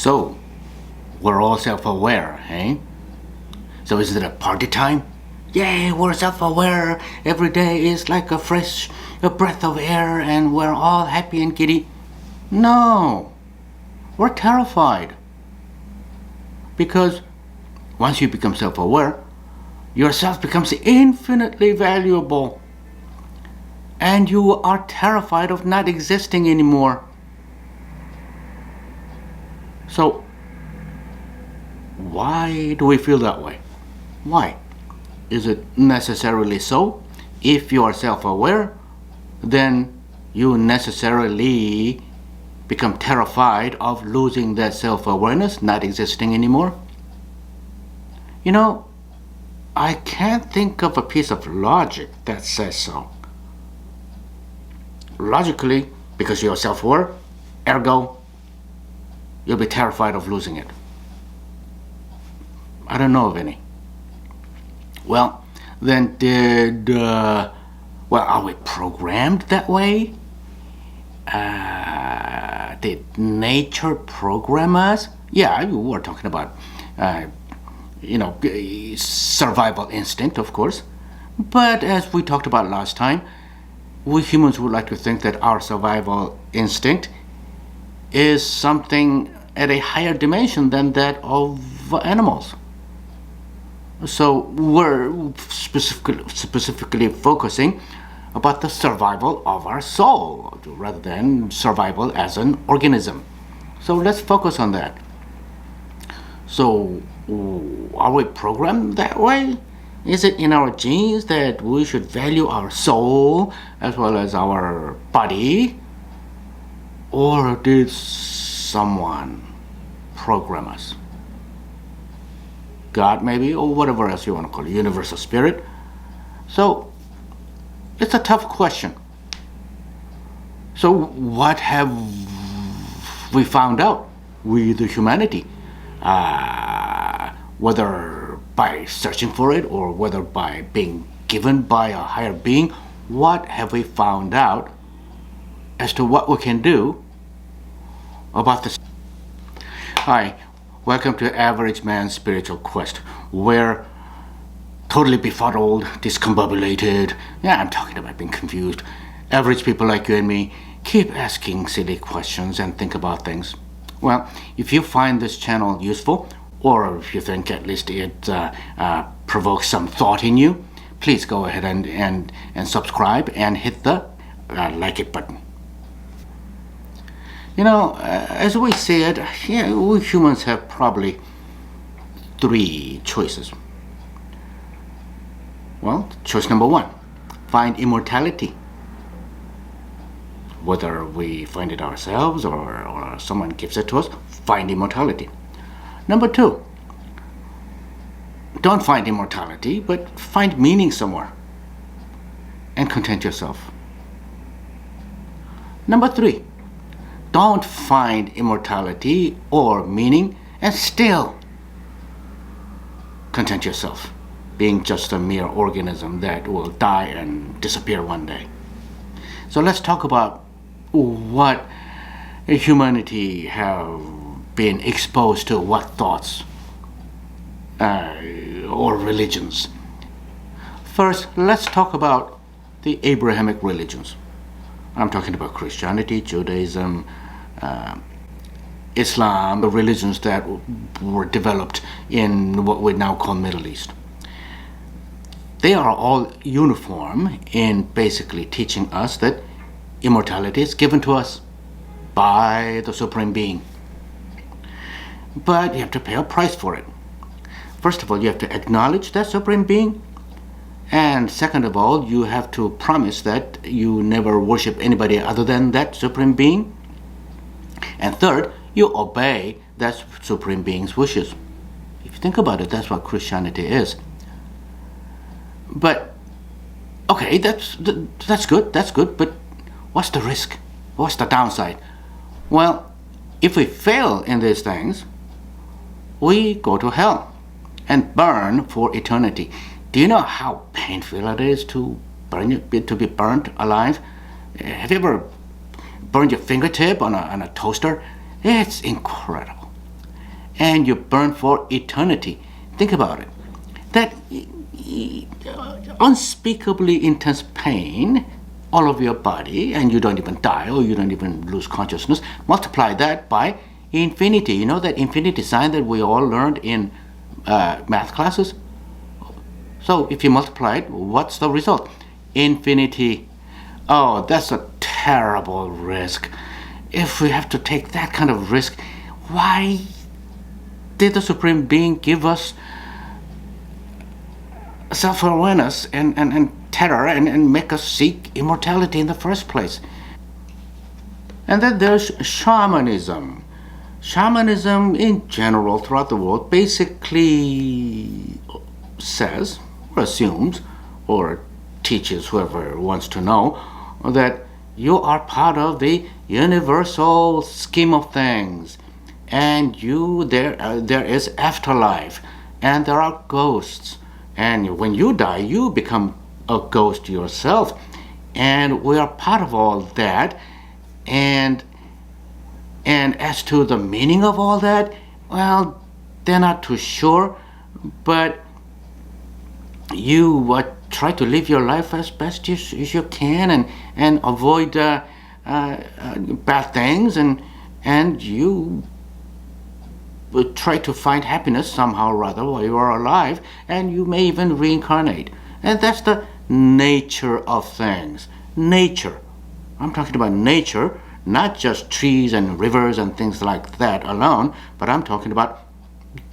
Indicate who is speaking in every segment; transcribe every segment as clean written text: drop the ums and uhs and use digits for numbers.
Speaker 1: So, we're all self-aware, eh? So is it a party time? Yay, we're self-aware. Every day is like a fresh breath of air and we're all happy and giddy. No, we're terrified. Because once you become self-aware, yourself becomes infinitely valuable. And you are terrified of not existing anymore. So, why do we feel that way? Why? Is it necessarily so? If you are self-aware, then you necessarily become terrified of losing that self-awareness, not existing anymore. You know, I can't think of a piece of logic that says so. Logically, because you're self-aware, ergo, you'll be terrified of losing it. I don't know of any. Well, then are we programmed that way? Did nature program us? Yeah, we're talking about, survival instinct, of course. But as we talked about last time, we humans would like to think that our survival instinct is something at a higher dimension than that of animals. So we're specifically focusing about the survival of our soul rather than survival as an organism. So let's focus on that. So are we programmed that way? Is it in our genes that we should value our soul as well as our body? Or did someone program us? God maybe, or whatever else you want to call it, universal spirit. So it's a tough question. So what have we found out, we the humanity? Whether by searching for it or whether by being given by a higher being, what have we found out as to what we can do about this? Hi, welcome to Average Man's Spiritual Quest. We're totally befuddled, discombobulated. Yeah, I'm talking about being confused. Average people like you and me keep asking silly questions and think about things. Well, if you find this channel useful, or if you think at least it provokes some thought in you, please go ahead and subscribe and hit the like it button. You know, as we said, we humans have probably 3 choices. Well, choice number 1, find immortality. Whether we find it ourselves or someone gives it to us, find immortality. Number 2, don't find immortality, but find meaning somewhere and content yourself. Number 3, don't find immortality or meaning and still content yourself, being just a mere organism that will die and disappear one day. So let's talk about what humanity have been exposed to, what thoughts or religions. First, let's talk about the Abrahamic religions. I'm talking about Christianity, Judaism, Islam, the religions that were developed in what we now call Middle East. They are all uniform in basically teaching us that immortality is given to us by the Supreme Being. But you have to pay a price for it. First of all, you have to acknowledge that Supreme Being. And second of all, you have to promise that you never worship anybody other than that Supreme Being. And third, you obey that Supreme Being's wishes. If you think about it, that's what Christianity is. But, okay, that's good, but what's the risk? What's the downside? Well, if we fail in these things, we go to hell and burn for eternity. Do you know how painful it is to be burnt alive? Have you ever burned your fingertip on a toaster? It's incredible. and you burn for eternity. Think about it. That unspeakably intense pain all over your body, and you don't even die or you don't even lose consciousness. Multiply that by infinity. You know that infinity sign that we all learned in math classes? So if you multiply it, what's the result? Infinity. Oh, that's a terrible risk. If we have to take that kind of risk, why did the Supreme Being give us self-awareness and terror and make us seek immortality in the first place? And then there's shamanism. Shamanism in general throughout the world basically says or assumes or teaches whoever wants to know that you are part of the universal scheme of things, and there is afterlife, and there are ghosts, and when you die you become a ghost yourself, and we are part of all that. And as to the meaning of all that, well, they're not too sure, but you try to live your life as best as you can and avoid bad things, and you try to find happiness somehow or other while you are alive, and you may even reincarnate. And that's the nature of things. Nature. I'm talking about nature, not just trees and rivers and things like that alone, but I'm talking about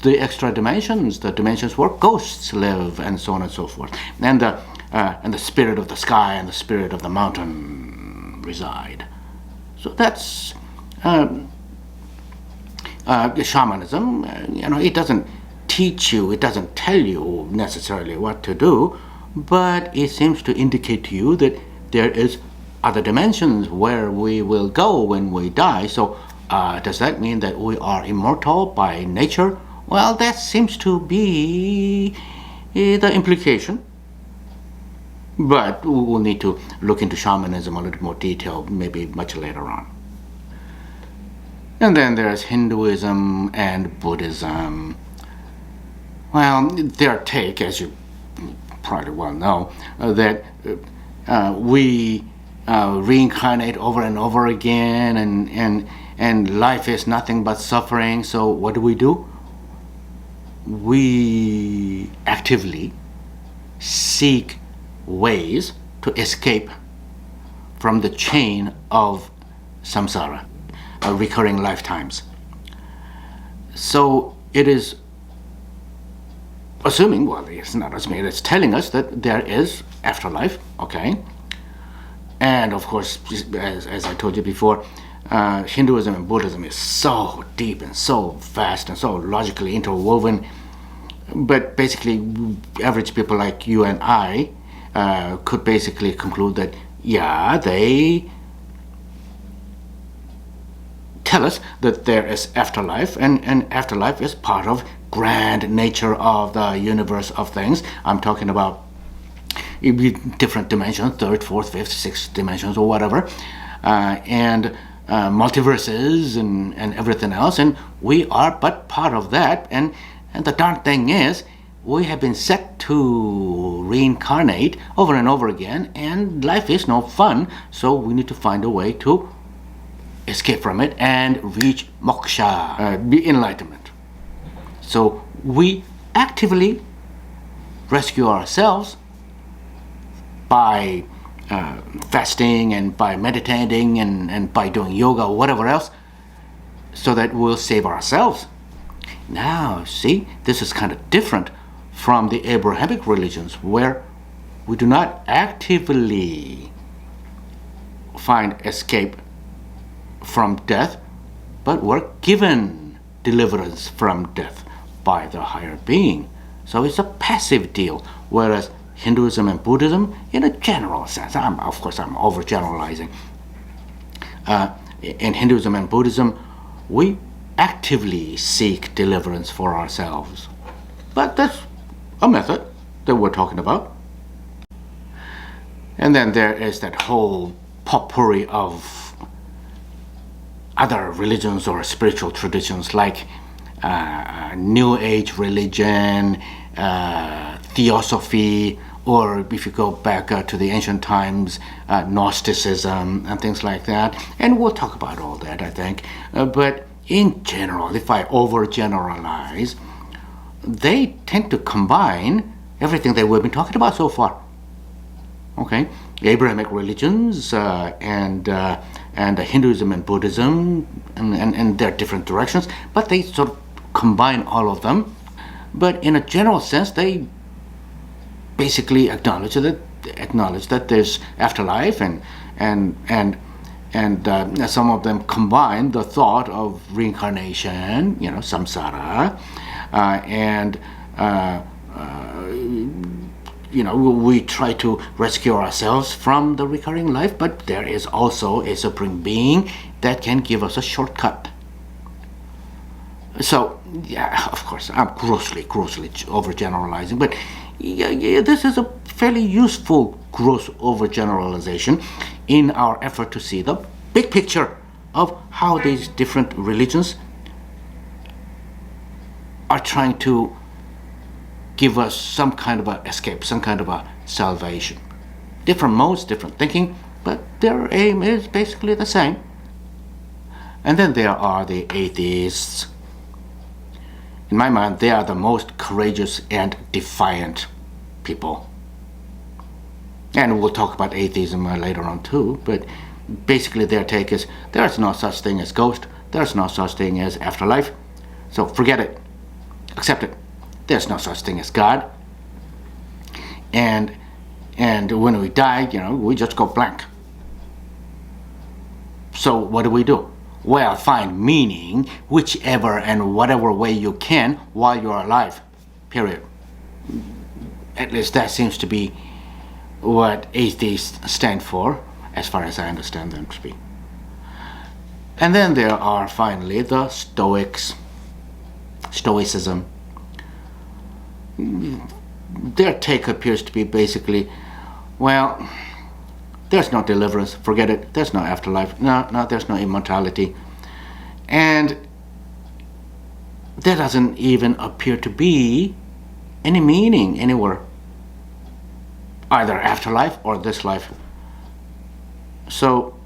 Speaker 1: the extra dimensions, the dimensions where ghosts live, and so on and so forth, and the spirit of the sky and the spirit of the mountain reside. So that's shamanism. It doesn't teach you, it doesn't tell you necessarily what to do, but it seems to indicate to you that there is other dimensions where we will go when we die. So does that mean that we are immortal by nature? Well, that seems to be the implication. But we'll need to look into shamanism a little more detail, maybe much later on. And then there's Hinduism and Buddhism. Well, their take, as you probably well know, that we reincarnate over and over again, and life is nothing but suffering. So what do? We actively seek ways to escape from the chain of samsara, recurring lifetimes. So it is assuming, well, it's not assuming, it's telling us that there is afterlife, okay? And of course, as I told you before, Hinduism and Buddhism is so deep and so vast and so logically interwoven. But basically, average people like you and I could basically conclude that, yeah, they tell us that there is afterlife, and afterlife is part of grand nature of the universe of things. I'm talking about different dimensions, third, fourth, fifth, sixth dimensions or whatever, and multiverses and everything else, and we are but part of that. And the darn thing is, we have been set to reincarnate over and over again, and life is no fun, so we need to find a way to escape from it and reach moksha, the enlightenment. So we actively rescue ourselves by fasting and by meditating and by doing yoga or whatever else, so that we'll save ourselves. Now, see, this is kind of different from the Abrahamic religions, where we do not actively find escape from death, but we're given deliverance from death by the higher being. So it's a passive deal, whereas Hinduism and Buddhism, in a general sense, I'm overgeneralizing. In Hinduism and Buddhism, we actively seek deliverance for ourselves. But that's a method that we're talking about. And then there is that whole potpourri of other religions or spiritual traditions, like New Age religion, theosophy, or if you go back to the ancient times, Gnosticism and things like that. And we'll talk about all that, I think. But in general, if I overgeneralize, they tend to combine everything that we've been talking about so far. Okay, Abrahamic religions and Hinduism and Buddhism and their different directions, but they sort of combine all of them. But in a general sense, they basically acknowledge that there's afterlife, and some of them combine the thought of reincarnation, samsara, and we try to rescue ourselves from the recurring life, but there is also a supreme being that can give us a shortcut. So, yeah, of course, I'm grossly overgeneralizing, but yeah, this is a fairly useful gross overgeneralization in our effort to see the big picture of how these different religions are trying to give us some kind of a escape, some kind of a salvation. Different modes, different thinking, but their aim is basically the same. And then there are the atheists. In my mind, they are the most courageous and defiant people. And we'll talk about atheism later on too, but basically their take is there is no such thing as ghost, there's no such thing as afterlife, so forget it, accept it. There's no such thing as God. And when we die, we just go blank. So what do? Well, find meaning whichever and whatever way you can while you're alive, period. At least that seems to be what atheists stand for, as far as I understand them to be. And then there are finally the Stoics, Stoicism. Their take appears to be basically, well, there's no deliverance, forget it, there's no afterlife, no, there's no immortality. And there doesn't even appear to be any meaning anywhere, either afterlife or this life. So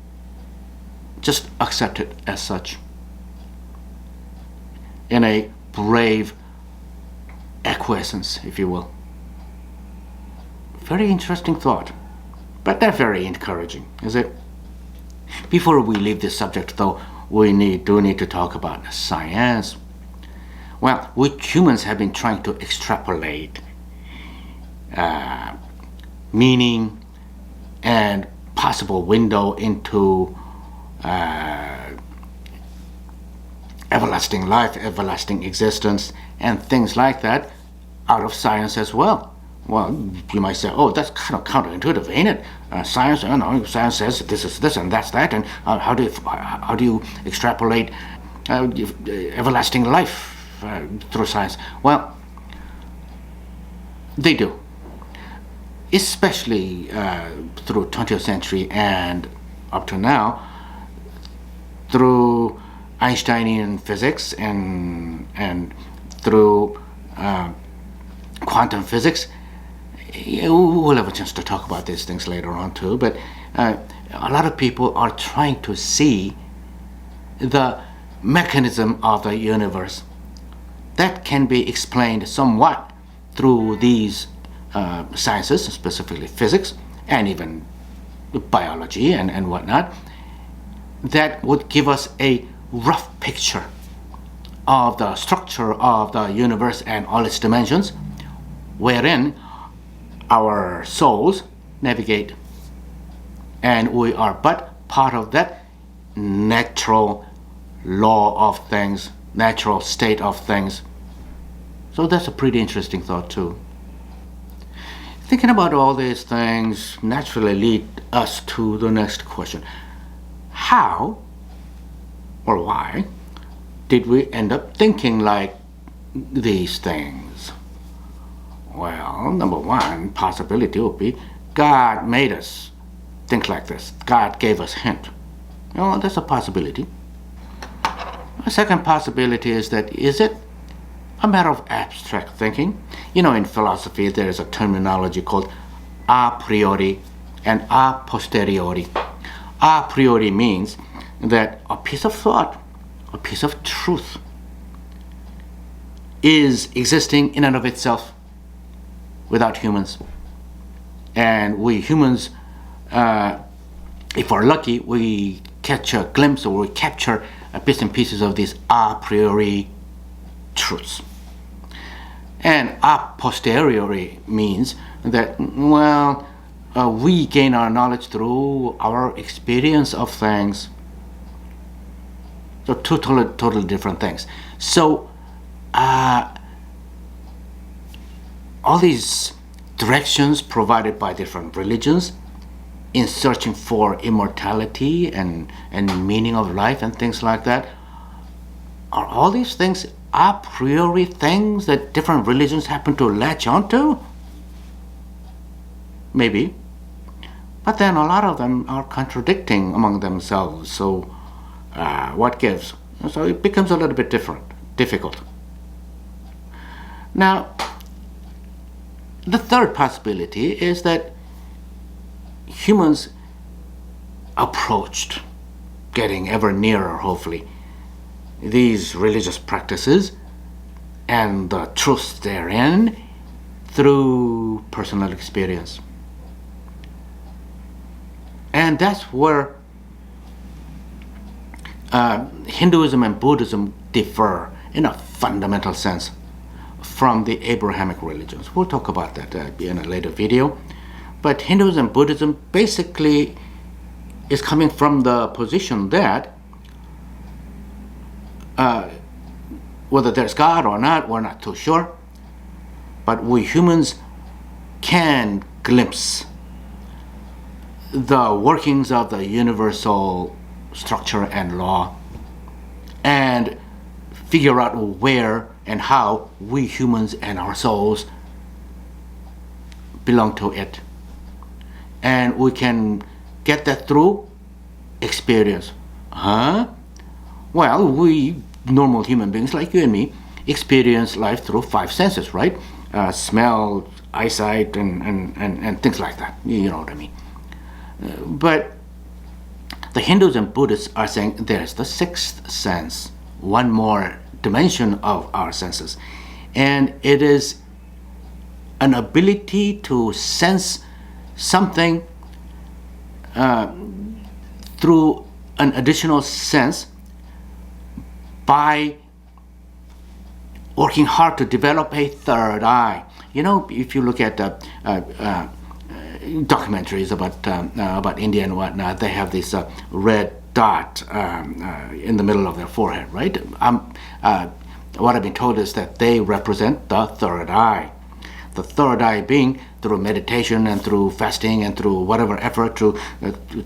Speaker 1: just accept it as such, in a brave acquiescence, if you will. Very interesting thought, but not very encouraging, is it? Before we leave this subject, though, we do need to talk about science. Well, we humans have been trying to extrapolate meaning and possible window into everlasting life, everlasting existence, and things like that out of science as well. Well, you might say, oh, that's kind of counterintuitive, ain't it? Science, science says this is this and that's that, and how do you extrapolate everlasting life through science? Well, they do, especially through 20th century and up to now, through Einsteinian physics and through quantum physics. We'll have a chance to talk about these things later on too, but a lot of people are trying to see the mechanism of the universe. That can be explained somewhat through these sciences, specifically physics and even biology and whatnot, that would give us a rough picture of the structure of the universe and all its dimensions, wherein our souls navigate, and we are but part of that natural law of things, natural state of things. So that's a pretty interesting thought too. Thinking about all these things naturally lead us to the next question. How or why did we end up thinking like these things? Well, number one possibility would be God made us think like this. God gave us hint. That's a possibility. A second possibility is that, is it a matter of abstract thinking. In philosophy, there is a terminology called a priori and a posteriori. A priori means that a piece of thought, a piece of truth, is existing in and of itself without humans. And we humans, if we're lucky, we catch a glimpse or we capture bits and pieces of these a priori truths. And a posteriori means that, we gain our knowledge through our experience of things. So two totally different things. So all these directions provided by different religions in searching for immortality and meaning of life and things like that, are all these things a priori things that different religions happen to latch onto? Maybe. But then a lot of them are contradicting among themselves. So what gives? So it becomes a little bit difficult. Now, the third possibility is that humans approached, getting ever nearer, hopefully, these religious practices and the truths therein through personal experience. And that's where Hinduism and Buddhism differ in a fundamental sense from the Abrahamic religions. We'll talk about that in a later video. But Hinduism and Buddhism basically is coming from the position that whether there's God or not, we're not too sure. But we humans can glimpse the workings of the universal structure and law and figure out where and how we humans and our souls belong to it. And we can get that through experience. Well, we normal human beings like you and me experience life through five senses, right? Smell, eyesight, and things like that. You know what I mean. But the Hindus and Buddhists are saying there's the sixth sense, one more dimension of our senses. And it is an ability to sense something through an additional sense by working hard to develop a third eye. If you look at documentaries about India and whatnot, they have this red dot in the middle of their forehead, right? What I've been told is that they represent the third eye. The third eye being through meditation and through fasting and through whatever effort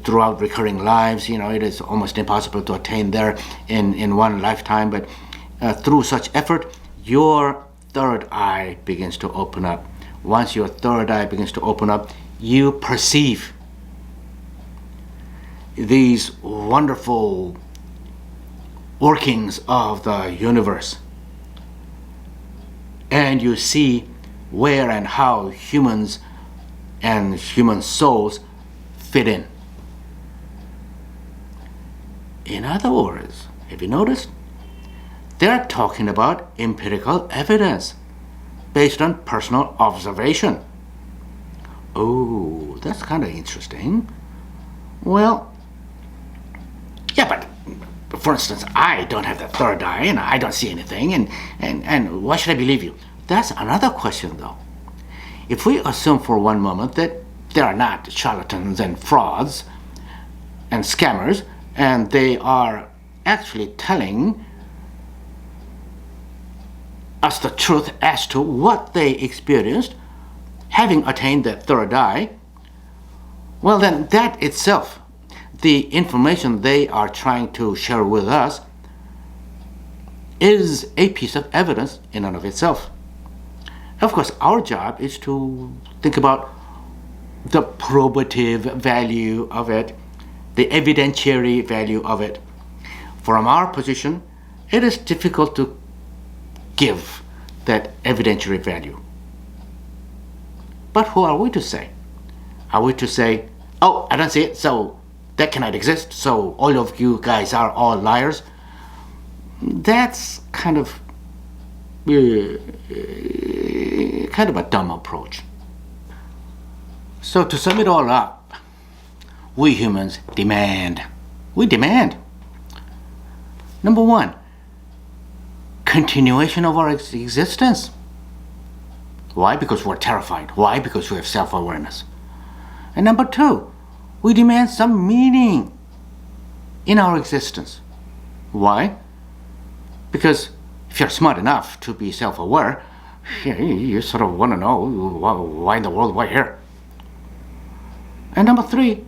Speaker 1: throughout recurring lives. It is almost impossible to attain there in one lifetime, but through such effort, your third eye begins to open up. Once your third eye begins to open up, you perceive these wonderful workings of the universe. And you see where and how humans and human souls fit in. In other words, have you noticed? They're talking about empirical evidence based on personal observation. Oh, that's kind of interesting. Well, yeah, but for instance, I don't have the third eye and I don't see anything, and why should I believe you? That's another question, though. If we assume for one moment that there are not charlatans and frauds and scammers, and they are actually telling us the truth as to what they experienced, having attained that third eye, well then that itself, the information they are trying to share with us, is a piece of evidence in and of itself. Of course, our job is to think about the probative value of it, the evidentiary value of it. From our position, it is difficult to give that evidentiary value. But who are we to say? Are we to say, oh, I don't see it, so that cannot exist, so all of you guys are all liars? That's kind of a dumb approach. So to sum it all up, we humans demand. We demand. Number one, continuation of our existence. Why? Because we're terrified. Why? Because we have self-awareness. And number two, we demand some meaning in our existence. Why? Because if you're smart enough to be self-aware, you sort of want to know why in the world, why here? And number three,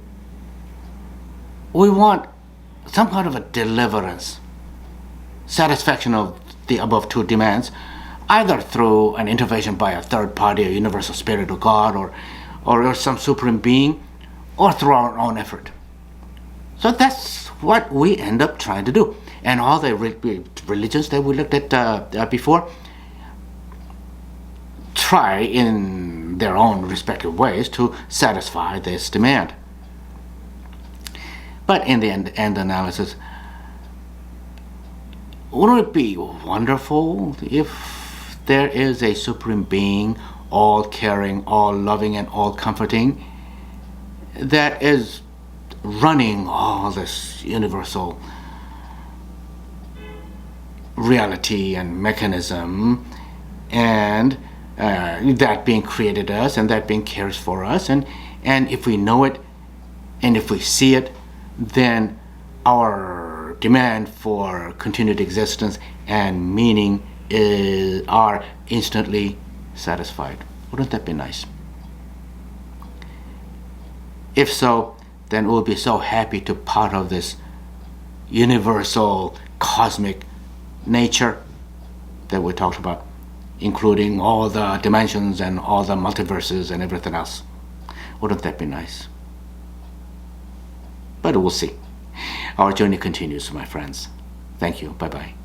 Speaker 1: we want some kind of a deliverance, satisfaction of the above two demands, either through an intervention by a third party, a universal spirit or God, or some supreme being, or through our own effort. So that's what we end up trying to do. And all the religions that we looked at before try in their own respective ways to satisfy this demand. But in the end analysis, wouldn't it be wonderful if there is a supreme being, all caring, all loving, and all comforting, that is running all this universal reality and mechanism, and that being created us, and that being cares for us, and if we know it, and if we see it, then our demand for continued existence and meaning are instantly satisfied. Wouldn't that be nice? If so, then we'll be so happy to part of this universal cosmic nature that we talked about, including all the dimensions and all the multiverses and everything else. Wouldn't that be nice? But we'll see. Our journey continues, my friends. Thank you. Bye-bye.